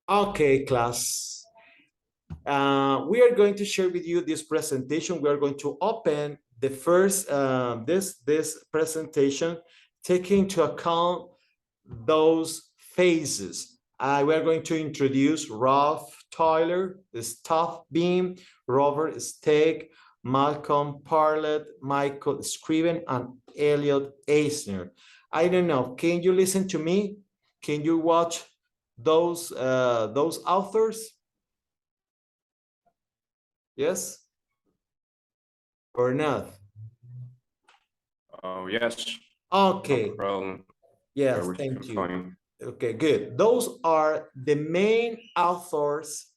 Okay, class. We are going to share with you this presentation. We are going to open the first this presentation, taking into account those phases. We are going to introduce Ralph Tyler, Staff Beam, Robert Steg, Malcolm Parlett, Michael Scriven, and Elliot Eisner. I don't know. Can you listen to me? Can you watch those authors? Yes or not? Oh, yes. Okay. No problem. Yes, thank you. Okay, good. Those are the main authors,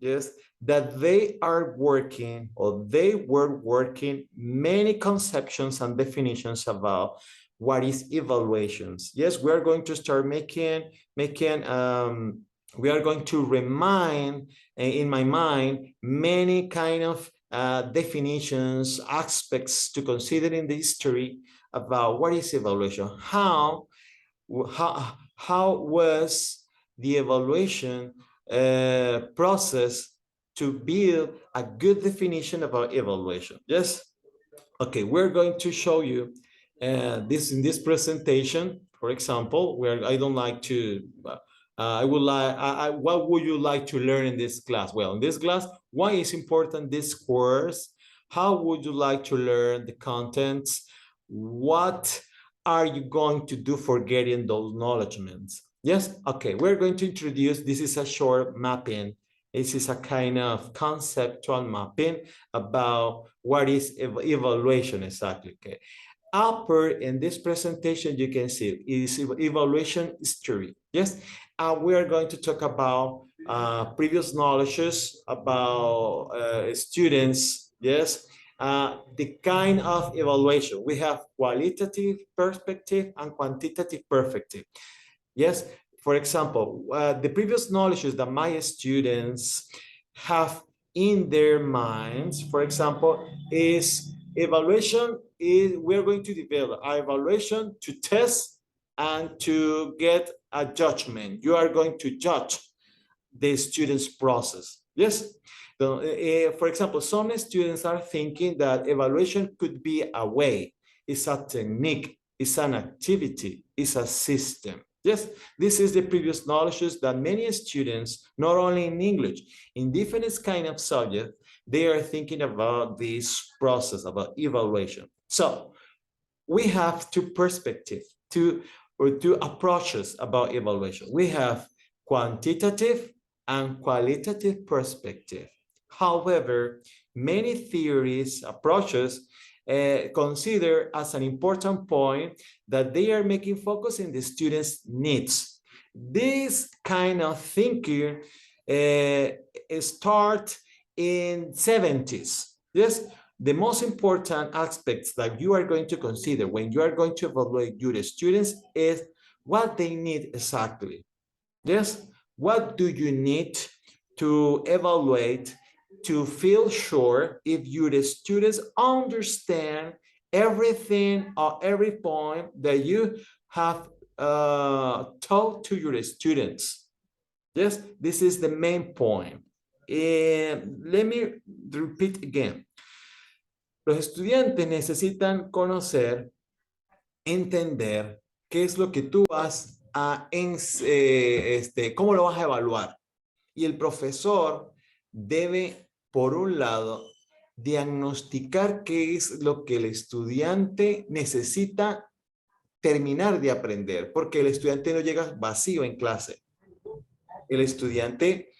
yes, that they are working or they were working many conceptions and definitions about what is evaluations. Yes, we are going to start making we are going to remind in my mind many kind of definitions, aspects to consider in the history about what is evaluation, how was the evaluation process to build a good definition about evaluation. Yes. Okay, we're going to show you this in this presentation. For example, where I don't like to I would like what would you like to learn in this class? Well, in this class, why is important this course? How would you like to learn the contents? What are you going to do for getting those acknowledgements? Yes, okay, we're going to introduce, this is a short mapping. This is a kind of conceptual mapping about what is evaluation exactly. Okay. Upper in this presentation, you can see is evaluation history. Yes, we are going to talk about previous knowledges about students. Yes, the kind of evaluation. We have qualitative perspective and quantitative perspective. Yes, for example, the previous knowledges that my students have in their minds, for example, is evaluation is we're going to develop our evaluation to test and to get a judgment. You are going to judge the student's process. Yes. For example, some students are thinking that evaluation could be a way, it's a technique, it's an activity, it's a system. Yes, this is the previous knowledge that many students, not only in English, in different kind of subjects, they are thinking about this process, about evaluation. So we have two perspectives, two approaches about evaluation. We have quantitative and qualitative perspective. However, many theories, approaches, consider as an important point that they are making focus in the students' needs. This kind of thinking start in 70s. Yes, the most important aspects that you are going to consider when you are going to evaluate your students is what they need exactly. Yes, what do you need to evaluate to feel sure if your students understand everything or every point that you have taught to your students. Yes, this is the main point. Let me repeat again. Los estudiantes necesitan conocer, entender qué es lo que tú vas a, cómo lo vas a evaluar. Y el profesor debe, por un lado, diagnosticar qué es lo que el estudiante necesita terminar de aprender, porque el estudiante no llega vacío en clase. El estudiante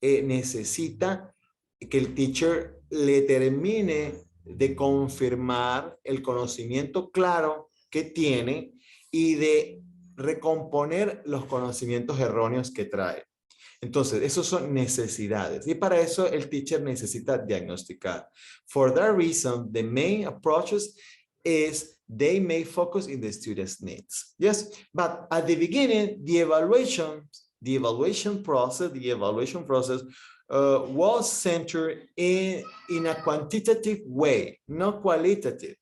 necesita que el teacher le termine de confirmar el conocimiento claro que tiene y de recomponer los conocimientos erróneos que trae. Entonces, esos son necesidades y para eso el teacher necesita diagnosticar. For that reason, the main approaches is they may focus in the student's needs. Yes, but at the beginning, the evaluation process was centered in a quantitative way, not qualitative.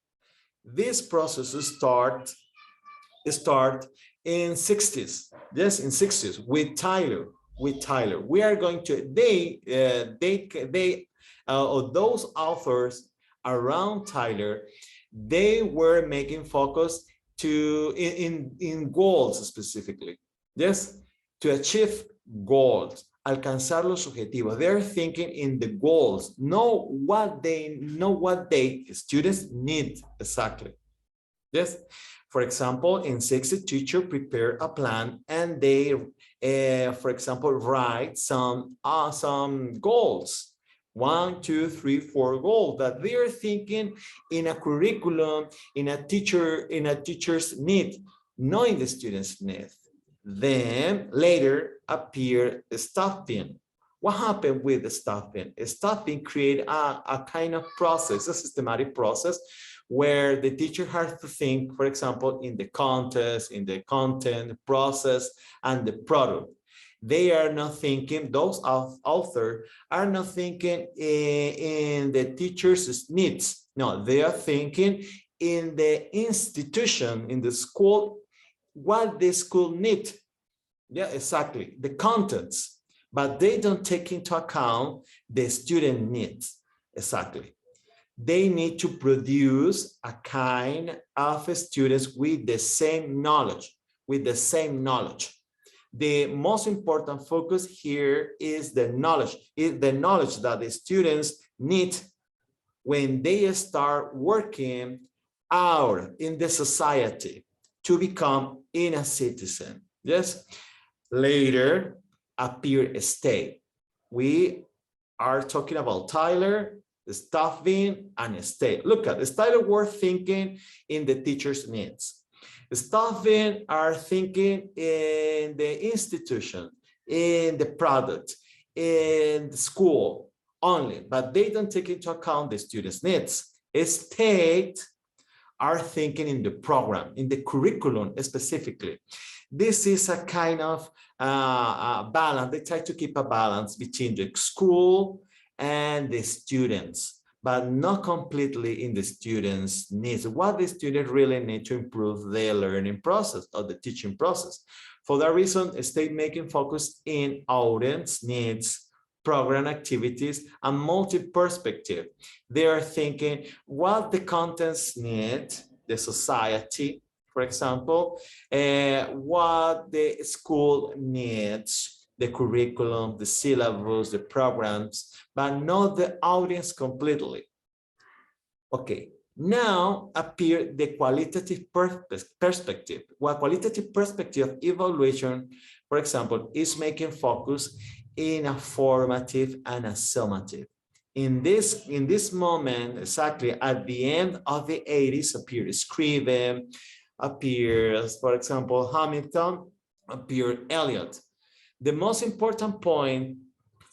This process start in 60s. Yes, in 60s with Tyler. with Tyler. We are going to, or those authors around Tyler, they were making focus to in goals specifically. Yes, to achieve goals, alcanzar los objetivos. They're thinking in the goals, know what they students need exactly. Yes. For example, in 60, teacher prepare a plan and they, for example, write some goals. 1, 2, 3, 4 goals that they are thinking in a curriculum, in a teacher's need, knowing the student's need. Then later appear the stuffing. What happened with the stuffing? Stuffing create a kind of process, a systematic process where the teacher has to think, for example, in the contest, in the content, process, and the product. They are not thinking, those authors are not thinking in the teacher's needs. No, they are thinking in the institution, in the school, what the school needs. Yeah, exactly, the contents, but they don't take into account the student needs. Exactly. They need to produce a kind of students with the same knowledge, The most important focus here is the knowledge that the students need when they start working out in the society to become a citizen. Yes. Later appear a state. We are talking about Tyler, the stuffing, and a state. Look at the Tyler were thinking in the teacher's needs. The stuffing are thinking in the institution, in the product, in the school only, but they don't take into account the students' needs. A state are thinking in the program, in the curriculum specifically. This is a kind of balance. They try to keep a balance between the school and the students, but not completely in the students' needs. What the students really need to improve their learning process or the teaching process. For that reason, state making focus in audience needs, program activities, and multi-perspective. They are thinking what the contents need, the society, for example, what the school needs, the curriculum, the syllabus, the programs, but not the audience completely. Okay, now appear the qualitative perspective. What qualitative perspective of evaluation, for example, is making focus in a formative and a summative. In this moment, exactly at the end of the 80s, appeared Scriven, appears, for example, Hamilton, appeared Eliot. The most important point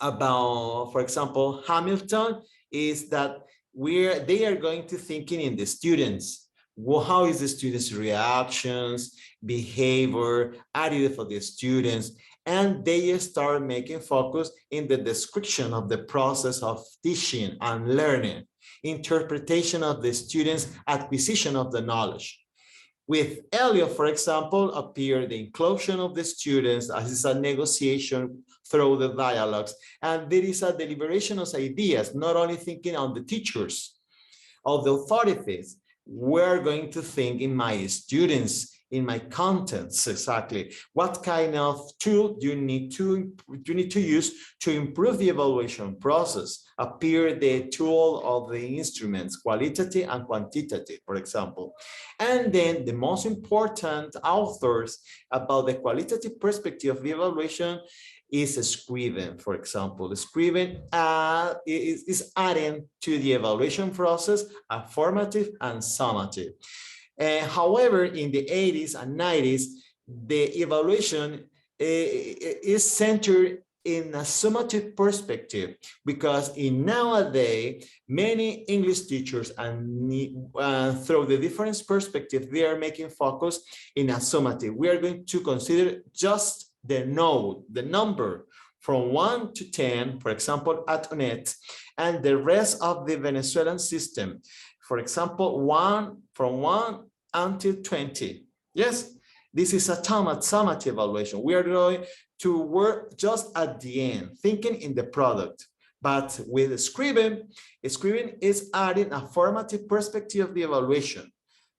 about, for example, Hamilton is that they are going to thinking in the students. Well, how is the students' reactions, behavior, attitude for the students, and they start making focus in the description of the process of teaching and learning, interpretation of the students' acquisition of the knowledge. With Eliot, for example, appear the inclusion of the students as a negotiation through the dialogues. And there is a deliberation of ideas, not only thinking on the teachers, of the authorities. We're going to think in my students, in my contents, exactly. What kind of tool you need to use to improve the evaluation process? Appear the tool of the instruments, qualitative and quantitative, for example. And then the most important authors about the qualitative perspective of the evaluation is Scriven, for example. Scriven is adding to the evaluation process a formative and summative. However, in the 80s and 90s, the evaluation is centered in a summative perspective, because in nowadays, many English teachers and through the different perspectives, they are making focus in a summative. We are going to consider just the node, the number from 1 to 10, for example, at UNED, and the rest of the Venezuelan system. For example, from 1 until 20. Yes, This is a summative evaluation. We are going to work just at the end, thinking in the product. But with scribbing is adding a formative perspective of the evaluation,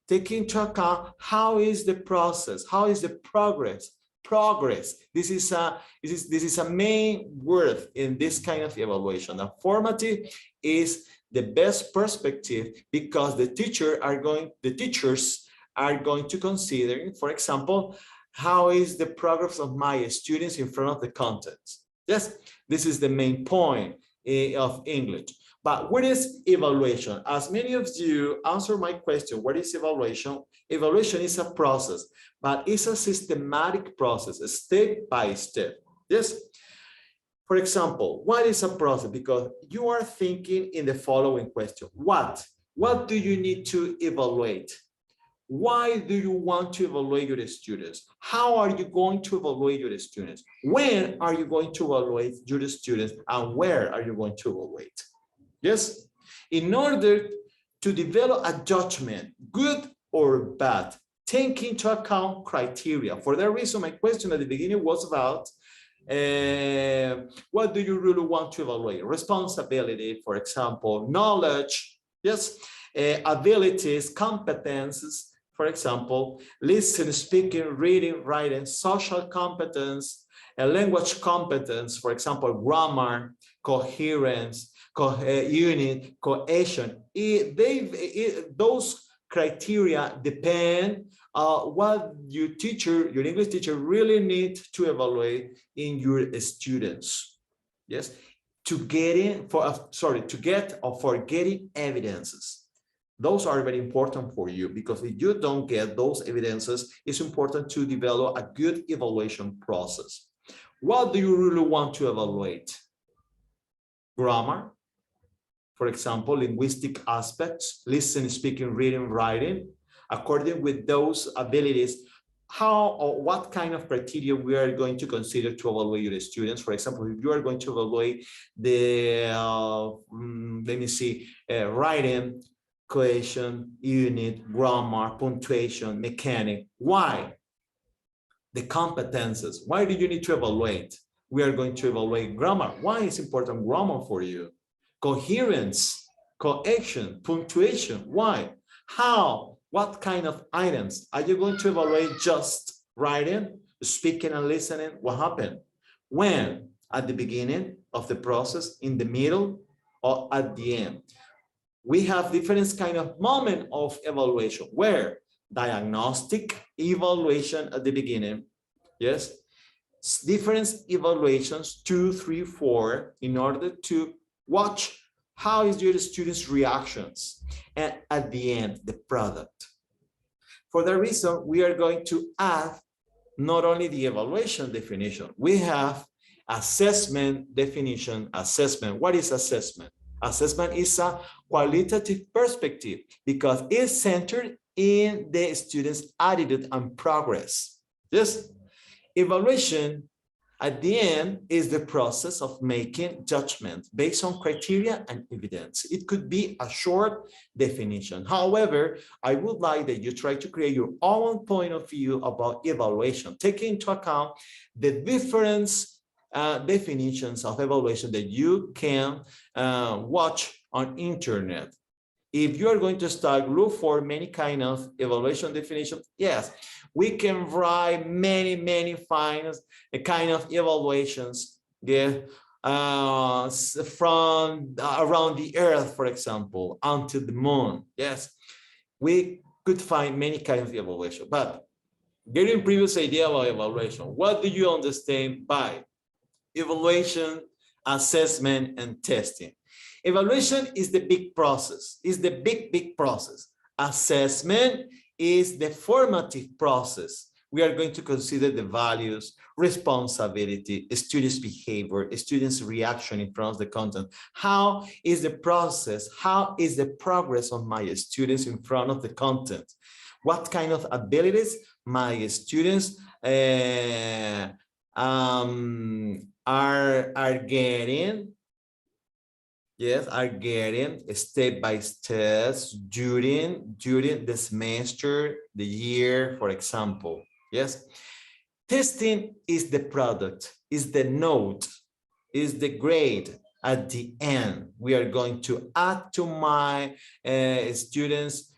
taking into account how is the process, how is the progress. This is a main word in this kind of evaluation. A formative is the best perspective because the teachers are going to consider, for example, how is the progress of my students in front of the content. Yes, this is the main point of English. But what is evaluation? As many of you answer my question, what is evaluation? Evaluation is a process, but it's a systematic process, step by step. Yes. For example, what is a process? Because you are thinking in the following question. What do you need to evaluate? Why do you want to evaluate your students? How are you going to evaluate your students? When are you going to evaluate your students? And where are you going to evaluate? Yes, in order to develop a judgment, good or bad, take into account criteria. For that reason, my question at the beginning was about what do you really want to evaluate? Responsibility, for example, knowledge, yes, abilities, competences, for example, listening, speaking, reading, writing, social competence, language competence, for example, grammar, coherence, unit, cohesion. Those criteria depend what your English teacher really needs to evaluate in your students. Yes, to get or for getting evidences. Those are very important for you because if you don't get those evidences, it's important to develop a good evaluation process. What do you really want to evaluate? Grammar, for example, linguistic aspects, listening, speaking, reading, writing. According with those abilities, how or what kind of criteria we are going to consider to evaluate your students. For example, if you are going to evaluate the, writing, cohesion, unit, grammar, punctuation, mechanic. Why? The competences. Why do you need to evaluate? We are going to evaluate grammar. Why is important grammar for you? Coherence, cohesion, punctuation. Why? How? What kind of items? Are you going to evaluate just writing, speaking and listening? What happened? When? At the beginning of the process, in the middle, or at the end? We have different kind of moment of evaluation where diagnostic evaluation at the beginning, yes, different evaluations 2, 3, 4 in order to watch how is your students' reactions, and at the end the product. For that reason, we are going to add not only the evaluation definition, we have assessment definition. Assessment, what is assessment? Assessment is a qualitative perspective because it's centered in the student's attitude and progress. Yes, evaluation at the end is the process of making judgment based on criteria and evidence. It could be a short definition. However, I would like that you try to create your own point of view about evaluation, taking into account the different definitions of evaluation that you can watch on internet. If you are going to start look for many kind of evaluation definitions, yes, we can write many finds kind of evaluations, yeah, from around the earth, for example, onto the moon. Yes, we could find many kinds of evaluation, but getting previous idea about evaluation, what do you understand by evaluation, assessment, and testing? Evaluation is the big process, is the big process. Assessment is the formative process. We are going to consider the values, responsibility, students' behavior, students' reaction in front of the content. How is the process? How is the progress of my students in front of the content? What kind of abilities my students are getting? Yes, are getting step by step during the semester, the year, for example. Yes. Testing is the product, is the note, is the grade. At the end, we are going to add to my students'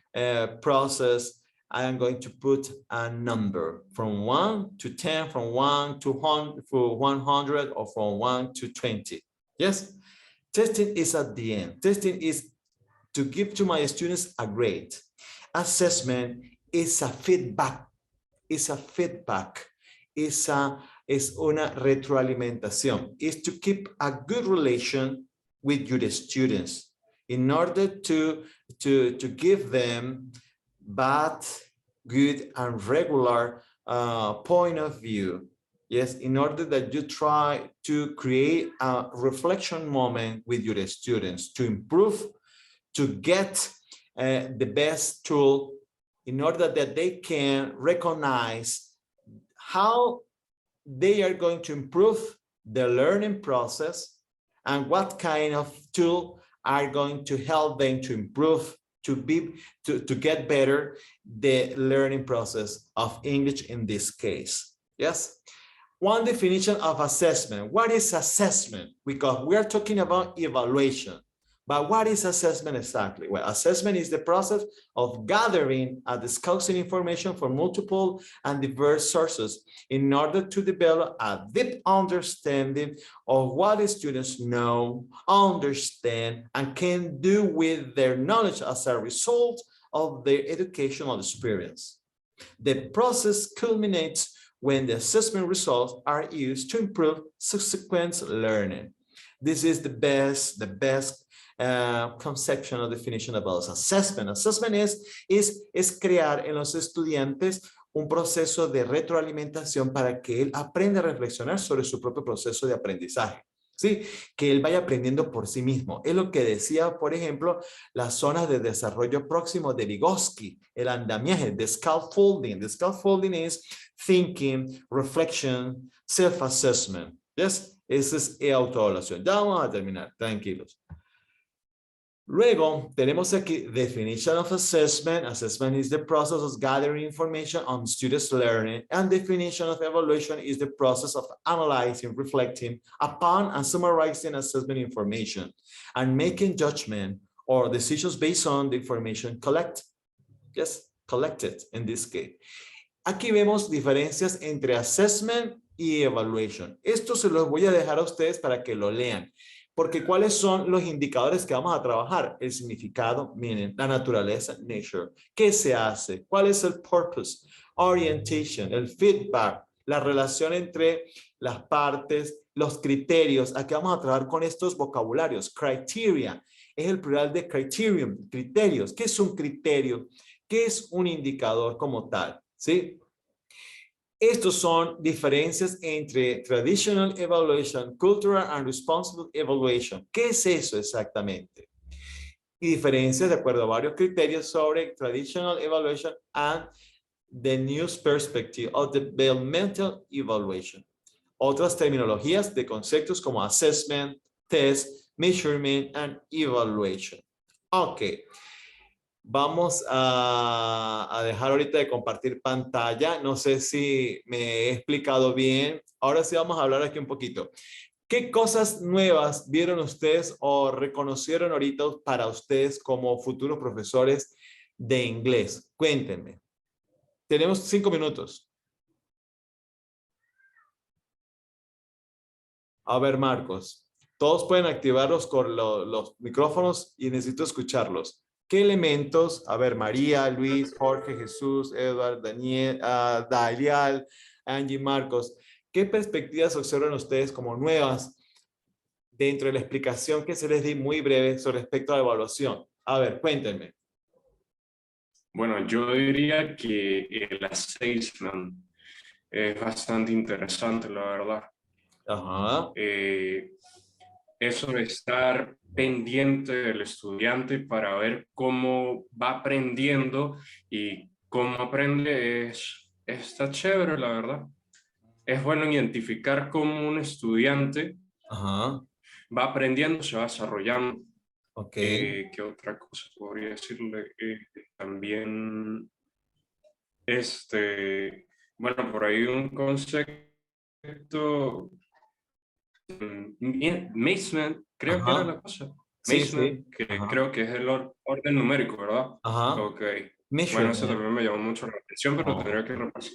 process. I am going to put a number from 1 to 10, from 1 to 100, or from 1 to 20. Yes? Testing is at the end. Testing is to give to my students a grade. Assessment is a feedback. Is a feedback. Es una retroalimentación. Is to keep a good relation with your students in order to give them bad, good, and regular point of view. Yes, in order that you try to create a reflection moment with your students to improve, to get the best tool in order that they can recognize how they are going to improve the learning process and what kind of tool are going to help them to improve, to get better the learning process of English in this case. Yes. One definition of assessment. What is assessment? Because we are talking about evaluation. But what is assessment exactly? Well, assessment is the process of gathering and discussing information from multiple and diverse sources in order to develop a deep understanding of what the students know, understand, and can do with their knowledge as a result of their educational experience. The process culminates when the assessment results are used to improve subsequent learning. This is the best conceptual definition about assessment. Assessment es crear en los estudiantes un proceso de retroalimentación para que él aprenda a reflexionar sobre su propio proceso de aprendizaje. ¿Sí? Que él vaya aprendiendo por sí mismo. Es lo que decía, por ejemplo, las zonas de desarrollo próximo de Vygotsky, el andamiaje, the scaffolding. The scaffolding is thinking, reflection, self-assessment. Yes? Esa es autoevaluación. Ya vamos a terminar, tranquilos. Luego, tenemos aquí definition of assessment. Assessment is the process of gathering information on students' learning, and definition of evaluation is the process of analyzing, reflecting upon, and summarizing assessment information, and making judgment or decisions based on the information collected. Yes, collected in this case. Aquí vemos diferencias entre assessment y evaluation. Esto se los voy a dejar a ustedes para que lo lean. Porque ¿cuáles son los indicadores que vamos a trabajar? El significado, meaning, la naturaleza, nature. ¿Qué se hace? ¿Cuál es el purpose? Orientation, el feedback, la relación entre las partes, los criterios. Aquí vamos a trabajar con estos vocabularios. Criteria, es el plural de criterion, criterios. ¿Qué es un criterio? ¿Qué es un indicador como tal? ¿Sí? Estos son diferencias entre traditional evaluation, cultural and responsible evaluation. ¿Qué es eso exactamente? Y diferencias de acuerdo a varios criterios sobre traditional evaluation and the new perspective of developmental evaluation. Otras terminologías de conceptos como assessment, test, measurement, and evaluation. Ok. Vamos a dejar ahorita de compartir pantalla. No sé si me he explicado bien. Ahora sí vamos a hablar aquí un poquito. ¿Qué cosas nuevas vieron ustedes o reconocieron ahorita para ustedes como futuros profesores de inglés? Cuéntenme. Tenemos 5 minutos. A ver, Marcos. Todos pueden activar los micrófonos y necesito escucharlos. ¿Qué elementos? A ver, María, Luis, Jorge, Jesús, Edward, Daniel, Dalial, Angie, Marcos. ¿Qué perspectivas observan ustedes como nuevas dentro de la explicación que se les di muy breve sobre respecto a la evaluación? A ver, cuéntenme. Bueno, yo diría que el assessment es bastante interesante, la verdad. Ajá. Eso de estar pendiente del estudiante para ver cómo va aprendiendo y cómo aprende está chévere, la verdad. Es bueno identificar cómo un estudiante Ajá. va aprendiendo, se va desarrollando. Ok. ¿Qué otra cosa podría decirle? También Bueno, por ahí un concepto, measurement, creo que era Ajá, la cosa. sí, Measurement, sí, que ajá, creo que es el orden numérico, ¿verdad? ajá. Ok. Bueno, eso Measurement. también me llamó mucho la atención, pero Oh. tendría que repasar.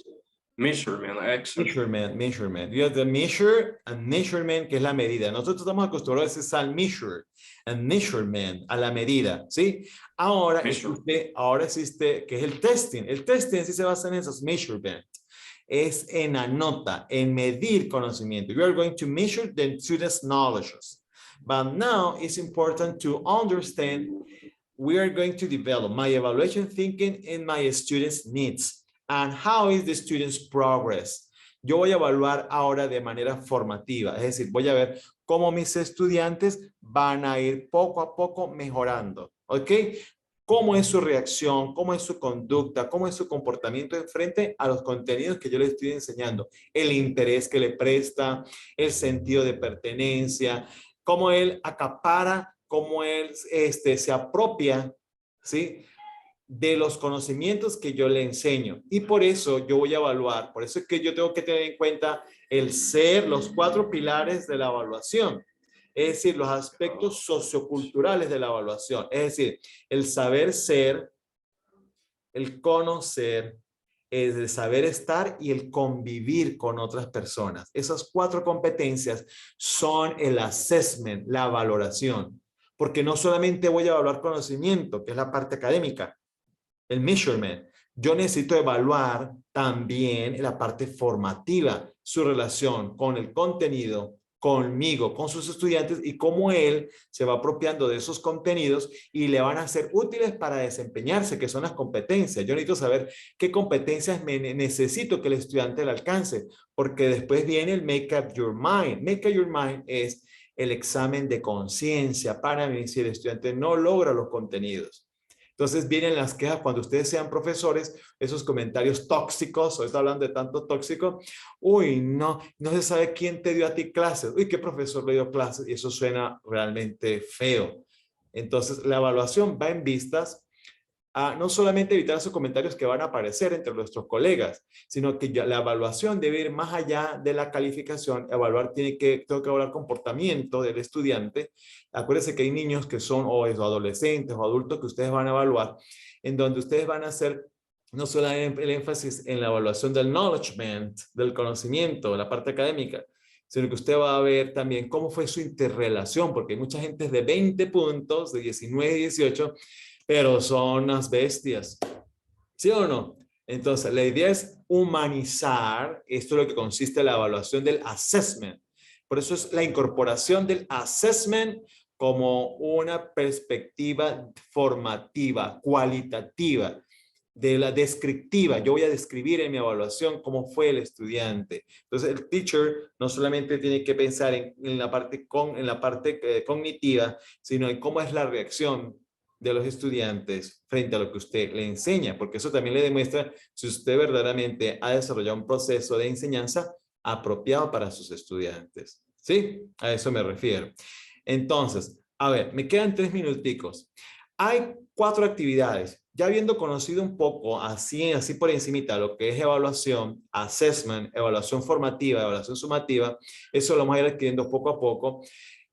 Measurement, excelente. Measurement. You have the measure and measurement, que es la medida. Nosotros estamos acostumbrados a decir al measure and measurement, a la medida, ¿sí? Measurement. Ahora existe, que es el testing. El testing sí se basa en esos measurement. Es en la nota, en medir conocimiento. You are going to measure the students' knowledge. But now it's important to understand we are going to develop my evaluation thinking in my students' needs and how is the students' progress. Yo voy a evaluar ahora de manera formativa, es decir, voy a ver cómo mis estudiantes van a ir poco a poco mejorando, ¿ok? Cómo es su reacción, cómo es su conducta, cómo es su comportamiento en frente a los contenidos que yo le estoy enseñando, el interés que le presta, el sentido de pertenencia, cómo él acapara, cómo él se apropia, ¿sí? De los conocimientos que yo le enseño. Y por eso yo voy a evaluar, por eso es que yo tengo que tener en cuenta el ser, los 4 pilares de la evaluación. Es decir, los aspectos socioculturales de la evaluación. Es decir, el saber ser, el conocer, el saber estar y el convivir con otras personas. Esas 4 competencias son el assessment, la valoración. Porque no solamente voy a evaluar conocimiento, que es la parte académica, el measurement. Yo necesito evaluar también la parte formativa, su relación con el contenido, conmigo, con sus estudiantes y cómo él se va apropiando de esos contenidos y le van a ser útiles para desempeñarse, que son las competencias. Yo necesito saber qué competencias necesito que el estudiante le alcance, porque después viene el make up your mind. Make up your mind es el examen de conciencia para mí si el estudiante no logra los contenidos. Entonces vienen las quejas cuando ustedes sean profesores, esos comentarios tóxicos, hoy está hablando de tanto tóxico, uy, no, no se sabe quién te dio a ti clases, uy, qué profesor le dio clases, y eso suena realmente feo. Entonces la evaluación va en vistas a no solamente evitar esos comentarios que van a aparecer entre nuestros colegas, sino que ya la evaluación debe ir más allá de la calificación. Tengo que evaluar comportamiento del estudiante. Acuérdense que hay niños que son o adolescentes o adultos que ustedes van a evaluar, en donde ustedes van a hacer no solamente el énfasis en la evaluación del knowledgement, del conocimiento, la parte académica, sino que usted va a ver también cómo fue su interrelación, porque hay mucha gente de 20 puntos, de 19 y 18, pero son unas bestias, ¿sí o no? Entonces, la idea es humanizar, esto es lo que consiste en la evaluación del assessment. Por eso es la incorporación del assessment como una perspectiva formativa, cualitativa, de la descriptiva. Yo voy a describir en mi evaluación cómo fue el estudiante. Entonces, el teacher no solamente tiene que pensar en la parte, cognitiva, sino en cómo es la reacción de los estudiantes frente a lo que usted le enseña, porque eso también le demuestra si usted verdaderamente ha desarrollado un proceso de enseñanza apropiado para sus estudiantes. ¿Sí? A eso me refiero. Entonces, a ver, me quedan 3 minuticos. Hay 4 actividades. Ya habiendo conocido un poco, así por encimita, lo que es evaluación, assessment, evaluación formativa, evaluación sumativa, eso lo vamos a ir adquiriendo poco a poco.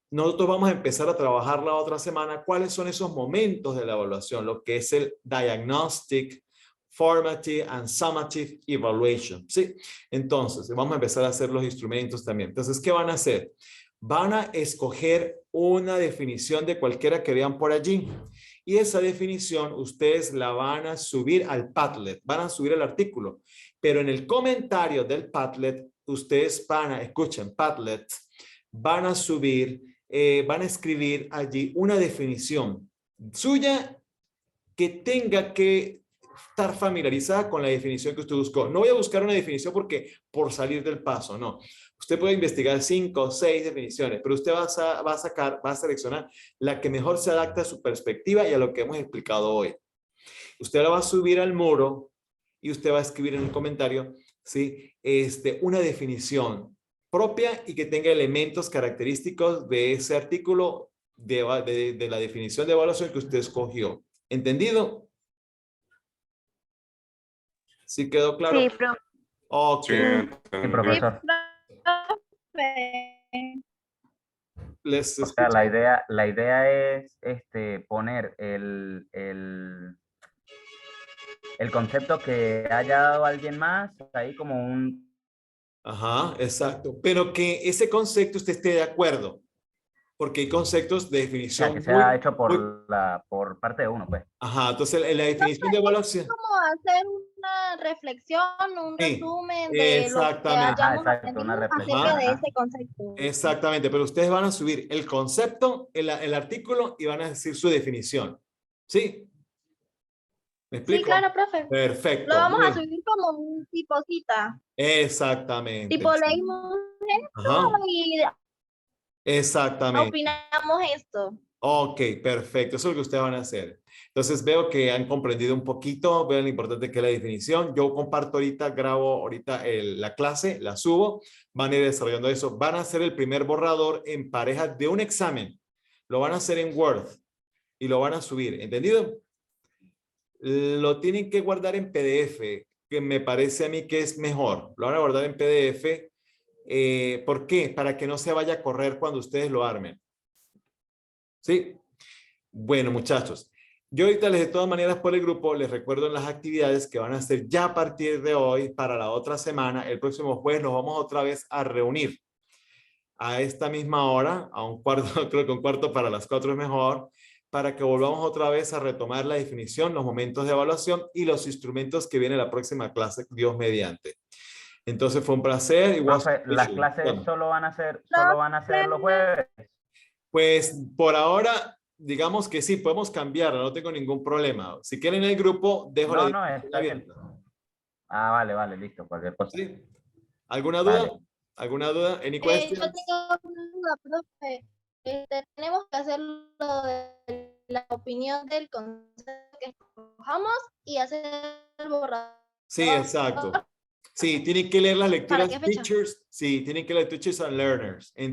Nosotros vamos a empezar a trabajar la otra semana cuáles son esos momentos de la evaluación, lo que es el diagnostic, formative and summative evaluation, ¿sí? Entonces, vamos a empezar a hacer los instrumentos también. Entonces, ¿qué van a hacer? Van a escoger una definición de cualquiera que vean por allí y esa definición ustedes la van a subir al Padlet, van a subir el artículo, pero en el comentario del Padlet ustedes escuchen, Padlet, van a subir, van a escribir allí una definición suya que tenga que estar familiarizada con la definición que usted buscó. No voy a buscar una definición porque por salir del paso, no. Usted puede investigar 5 o 6 definiciones, pero usted va a seleccionar la que mejor se adapta a su perspectiva y a lo que hemos explicado hoy. Usted la va a subir al muro y usted va a escribir en un comentario, ¿sí? Una definición propia y que tenga elementos característicos de ese artículo de la definición de evaluación que usted escogió. ¿Entendido? ¿Sí quedó claro? Sí, profe. Ok. Sí, Sí, entendí. profesor. profe. Les O sea, escucho. la idea es poner el concepto que haya dado alguien más ahí como un... Ajá, exacto. Pero que ese concepto usted esté de acuerdo, porque hay conceptos de O sea, definición que muy, sea hecho muy... por parte de uno, pues. Ajá, entonces en la definición de evaluación. Como hacer una reflexión, un Sí, resumen de lo que exactamente. Ajá, hayamos exacto, una aprendido reflexión. acerca de Ajá, Ajá. ese concepto. exactamente. Pero ustedes van a subir el concepto, el artículo y van a decir su definición. ¿Sí? ¿Me Sí, explico? claro, profe. Lo Perfecto. vamos Muy a bien. subir como un tipo cita. Exactamente. Tipo, leímos esto Ajá, y exactamente. opinamos esto. Ok, perfecto. Eso es lo que ustedes van a hacer. Entonces veo que han comprendido un poquito, vean lo importante que es la definición. Yo comparto ahorita, grabo ahorita la clase, la subo, van a ir desarrollando eso. Van a hacer el primer borrador en pareja de un examen. Lo van a hacer en Word y lo van a subir. ¿Entendido? Lo tienen que guardar en PDF, que me parece a mí que es mejor. Lo van a guardar en PDF. ¿Por qué? Para que no se vaya a correr cuando ustedes lo armen. ¿Sí? Bueno, muchachos, yo ahorita de todas maneras por el grupo les recuerdo las actividades que van a hacer ya a partir de hoy para la otra semana. El próximo jueves nos vamos otra vez a reunir a esta misma hora, a un cuarto, creo que un cuarto para las 4 es mejor, para que volvamos otra vez a retomar la definición, los momentos de evaluación y los instrumentos que viene la próxima clase, Dios mediante. Entonces fue un placer. Igual, Profe, las clases bueno, solo van a ser los jueves. pues por ahora, digamos que sí, podemos cambiarlo, no tengo ningún problema. Si quieren el grupo, dejo la No, no, discusión está bien. abierta. Ah, vale, vale, listo, cualquier cosa. ¿Sí? ¿Alguna duda? Vale. ¿Alguna duda? Any Yo questions? tengo una duda, profe. Tenemos que hacer lo de la opinión del concepto que escojamos y hacer el borrador. Sí, exacto. Sí, tienen que leer las ¿Para lecturas qué fecha? teachers. Sí, tienen que leer teachers and learners.